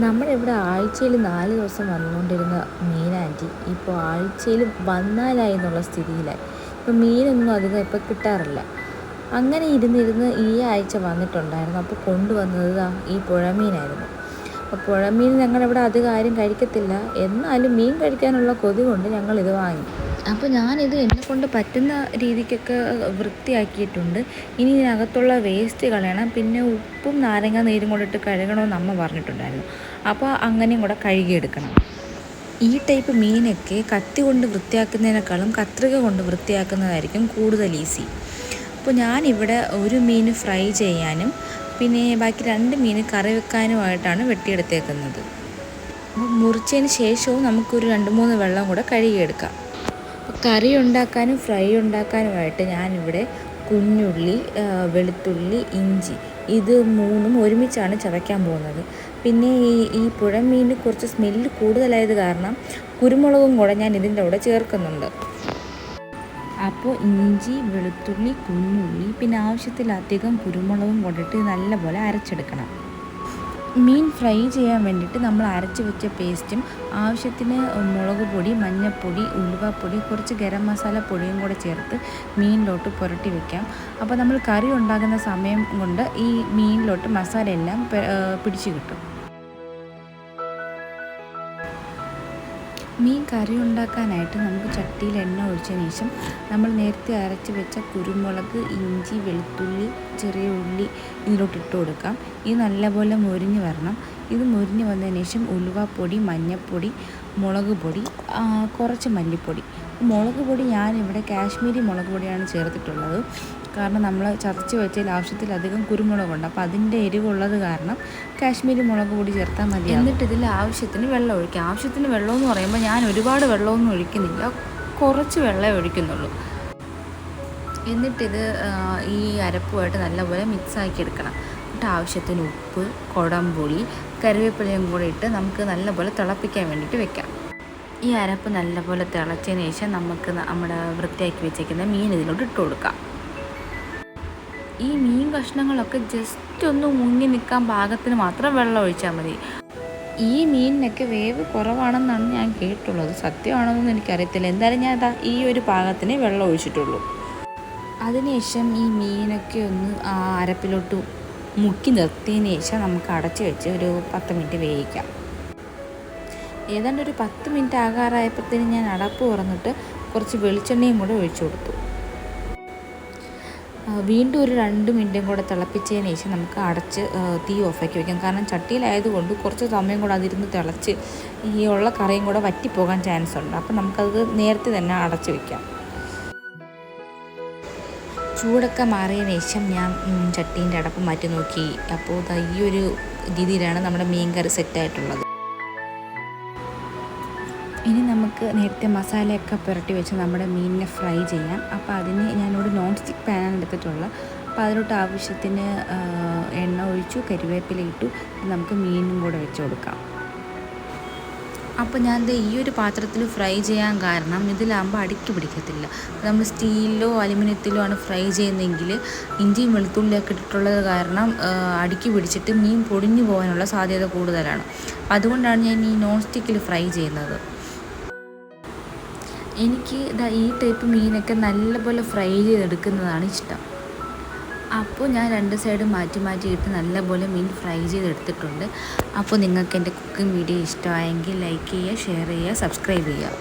നമ്മളിവിടെ ആഴ്ചയിൽ 4 ദിവസം വന്നുകൊണ്ടിരുന്ന മീനാൻറ്റി ഇപ്പോൾ ആഴ്ചയിൽ വന്നാലായി എന്നുള്ള സ്ഥിതിയിലായി. ഇപ്പം മീനൊന്നും അധികം ഇപ്പോൾ കിട്ടാറില്ല. അങ്ങനെ ഇരുന്നിരുന്ന് ഈ ആഴ്ച വന്നിട്ടുണ്ടായിരുന്നു. അപ്പോൾ കൊണ്ടുവന്നത് ഈ പുഴമീനായിരുന്നു. അപ്പോൾ പുഴമീൻ ഞങ്ങളിവിടെ അധികം ആരും കഴിക്കത്തില്ല. എന്നാലും മീൻ കഴിക്കാനുള്ള കൊതി കൊണ്ട് ഞങ്ങളിത് വാങ്ങി. അപ്പോൾ ഞാനിത് എന്നെക്കൊണ്ട് പറ്റുന്ന രീതിക്കൊക്കെ വൃത്തിയാക്കിയിട്ടുണ്ട്. ഇനി ഇതിനകത്തുള്ള വേസ്റ്റ് കളയണം. പിന്നെ ഉപ്പും നാരങ്ങ നീരും കൊണ്ടിട്ട് കഴുകണമെന്ന് അമ്മ പറഞ്ഞിട്ടുണ്ടായിരുന്നു. അപ്പോൾ അങ്ങനെയും കൂടെ കഴുകിയെടുക്കണം. ഈ ടൈപ്പ് മീനൊക്കെ കത്തി കൊണ്ട് വൃത്തിയാക്കുന്നതിനേക്കാളും കത്രിക കൊണ്ട് വൃത്തിയാക്കുന്നതായിരിക്കും കൂടുതൽ ഈസി. അപ്പോൾ ഞാനിവിടെ ഒരു മീൻ ഫ്രൈ ചെയ്യാനും പിന്നെ ബാക്കി 2 മീൻ കറി വെക്കാനുമായിട്ടാണ് വെട്ടിയെടുത്തേക്കുന്നത്. അപ്പോൾ മുറിച്ചതിന് ശേഷവും നമുക്കൊരു 2-3 വെള്ളം കൂടെ കഴുകിയെടുക്കാം. കറി ഉണ്ടാക്കാനും ഫ്രൈ ഉണ്ടാക്കാനുമായിട്ട് ഞാനിവിടെ കുഞ്ഞുള്ളി, വെളുത്തുള്ളി, ഇഞ്ചി ഇത് 3ഉം ഒരുമിച്ചാണ് ചതയ്ക്കാൻ പോകുന്നത്. പിന്നെ ഈ പുഴമീൻ കുറച്ച് സ്മെല്ല് കൂടുതലായത് കാരണം കുരുമുളകും കൂടെ ഞാൻ ഇതിൻ്റെ കൂടെ ചേർക്കുന്നുണ്ട്. അപ്പോൾ ഇഞ്ചി, വെളുത്തുള്ളി, കുഞ്ഞുള്ളി പിന്നെ ആവശ്യത്തിലധികം കുരുമുളകും കൊണ്ടിട്ട് നല്ലപോലെ അരച്ചെടുക്കണം. മീൻ ഫ്രൈ ചെയ്യാൻ വേണ്ടിയിട്ട് നമ്മൾ അരച്ച് വെച്ച പേസ്റ്റും ആവശ്യത്തിന് മുളക് പൊടി, മഞ്ഞൾപ്പൊടി, ഉലുവപ്പൊടി, കുറച്ച് ഗരം മസാല പൊടിയും കൂടെ ചേർത്ത് മീനിലോട്ട് പുരട്ടി വെക്കാം. അപ്പോൾ നമ്മൾ കറി ഉണ്ടാക്കുന്ന സമയം കൊണ്ട് ഈ മീനിലോട്ട് മസാല എല്ലാം പിടിച്ച് കിട്ടും. മീൻ കറി ഉണ്ടാക്കാനായിട്ട് നമുക്ക് ചട്ടിയിൽ എണ്ണ ഒഴിച്ചതിന് ശേഷം നമ്മൾ നേരത്തെ അരച്ച് വെച്ച കുരുമുളക്, ഇഞ്ചി, വെളുത്തുള്ളി, ചെറിയ ഉള്ളി ഇതിലോട്ട് ഇട്ട് കൊടുക്കാം. ഇത് നല്ലപോലെ മൊരിഞ്ഞ് വരണം. ഇത് മൊരിഞ്ഞ് വന്നതിന് ശേഷം ഉലുവപ്പൊടി, മഞ്ഞൾപ്പൊടി, മുളക് പൊടി, കുറച്ച് മല്ലിപ്പൊടി. മുളക് പൊടി ഞാനിവിടെ കാശ്മീരി മുളക് പൊടിയാണ് ചേർത്തിട്ടുള്ളത്. കാരണം നമ്മൾ ചതച്ച് വെച്ചതിൽ ആവശ്യത്തിലധികം കുരുമുളകുണ്ട്. അപ്പോൾ അതിൻ്റെ എരിവുള്ളത് കാരണം കാശ്മീരി മുളക് പൊടി ചേർത്താൽ മതി. എന്നിട്ട് ഇതിൽ ആവശ്യത്തിന് വെള്ളം ഒഴിക്കുക. ആവശ്യത്തിന് വെള്ളമെന്ന് പറയുമ്പോൾ ഞാൻ ഒരുപാട് വെള്ളമൊന്നും ഒഴിക്കുന്നില്ല, കുറച്ച് വെള്ളമേ ഒഴിക്കുന്നുള്ളൂ. എന്നിട്ടിത് ഈ അരപ്പുമായിട്ട് നല്ലപോലെ മിക്സാക്കി എടുക്കണം. എന്നിട്ട് ആവശ്യത്തിന് ഉപ്പ്, കുടംപുളി, കറിവേപ്പിലയും കൂടെ ഇട്ട് നമുക്ക് നല്ലപോലെ തിളപ്പിക്കാൻ വേണ്ടിയിട്ട് വെക്കാം. ഈ അരപ്പ് നല്ലപോലെ തിളച്ചതിന് ശേഷം നമുക്ക് നമ്മുടെ വൃത്തിയാക്കി വെച്ചേക്കുന്ന മീൻ ഇതിലോട്ട് ഇട്ട് കൊടുക്കാം. ഈ മീൻ കഷ്ണങ്ങളൊക്കെ ജസ്റ്റ് ഒന്ന് മുങ്ങി നിൽക്കാൻ പാകത്തിന് മാത്രം വെള്ളം ഒഴിച്ചാൽ മതി. ഈ മീനിനൊക്കെ വേവ് കുറവാണെന്നാണ് ഞാൻ കേട്ടുള്ളത്. സത്യമാണെന്നൊന്നും എനിക്കറിയത്തില്ല. എന്തായാലും ഞാൻ ഈ ഒരു പാകത്തിന് വെള്ളം ഒഴിച്ചിട്ടുള്ളൂ. അതിനുശേഷം ഈ മീനൊക്കെ ഒന്ന് ആ അരപ്പിലോട്ട് മുക്കി നിർത്തിയതിന് ശേഷം നമുക്ക് അടച്ച് വെച്ച് ഒരു 10 മിനിറ്റ് വേവിക്കാം. ഏതാണ്ട് ഒരു 10 മിനിറ്റ് ആകാറായപ്പോഴത്തേനും ഞാൻ അടപ്പ് തുറന്നിട്ട് കുറച്ച് വെളിച്ചെണ്ണയും കൂടെ ഒഴിച്ചു കൊടുത്തു. വീണ്ടും ഒരു 2 മിനിറ്റും കൂടെ തിളപ്പിച്ചതിന് ശേഷം നമുക്ക് അടച്ച് തീ ഓഫാക്കി വയ്ക്കാം. കാരണം ചട്ടിയിലായതുകൊണ്ട് കുറച്ച് സമയം കൂടെ അതിരുന്ന് തിളച്ച് ഈ ഉള്ള കറിയും കൂടെ വറ്റിപ്പോകാൻ ചാൻസ് ഉണ്ട്. അപ്പോൾ നമുക്കത് നേരത്തെ തന്നെ അടച്ച് വയ്ക്കാം. ചൂടൊക്കെ മാറിയതിന് ശേഷം ഞാൻ ചട്ടീൻ്റെ അടപ്പ് മാറ്റി നോക്കി. അപ്പോൾ ഈ ഒരു രീതിയിലാണ് നമ്മുടെ മീൻ കറി സെറ്റായിട്ടുള്ളത്. ഇനി നമുക്ക് നേരത്തെ മസാലയൊക്കെ പുരട്ടി വെച്ച് നമ്മുടെ മീനിനെ ഫ്രൈ ചെയ്യാം. അപ്പോൾ അതിന് ഞാനിവിടെ നോൺ സ്റ്റിക്ക് പാനാണ് എടുത്തിട്ടുള്ളത്. അപ്പോൾ അതിലോട്ട് ആവശ്യത്തിന് എണ്ണ ഒഴിച്ചു, കരിവേപ്പില ഇട്ടു. നമുക്ക് മീനും കൂടെ വെച്ച് കൊടുക്കാം. അപ്പോൾ ഞാൻ ഈ ഒരു പാത്രത്തിൽ ഫ്രൈ ചെയ്യാൻ കാരണം ഇതിലാകുമ്പോൾ അടുക്കി പിടിക്കത്തില്ല. നമ്മൾ സ്റ്റീലിലോ അലുമിനിയത്തിലോ ആണ് ഫ്രൈ ചെയ്യുന്നതെങ്കിൽ ഇഞ്ചിയും വെളുത്തുള്ളിയൊക്കെ ഇട്ടിട്ടുള്ളത് കാരണം അടുക്കി പിടിച്ചിട്ട് മീൻ പൊടിഞ്ഞു പോകാനുള്ള സാധ്യത കൂടുതലാണ്. അതുകൊണ്ടാണ് ഞാൻ ഈ നോൺ സ്റ്റിക്കിൽ ഫ്രൈ ചെയ്യുന്നത്. എനിക്ക് ഈ ടൈപ്പ് മീനൊക്കെ നല്ലപോലെ ഫ്രൈ ചെയ്തെടുക്കുന്നതാണ് ഇഷ്ടം. അപ്പോൾ ഞാൻ 2 സൈഡും മാറ്റിയിട്ട് നല്ലപോലെ മീൻ ഫ്രൈ ചെയ്തെടുത്തിട്ടുണ്ട്. അപ്പോൾ നിങ്ങൾക്ക് എൻ്റെ കുക്കിംഗ് വീഡിയോ ഇഷ്ടമായെങ്കിൽ ലൈക്ക് ചെയ്യുക, ഷെയർ ചെയ്യുക, സബ്സ്ക്രൈബ് ചെയ്യുക.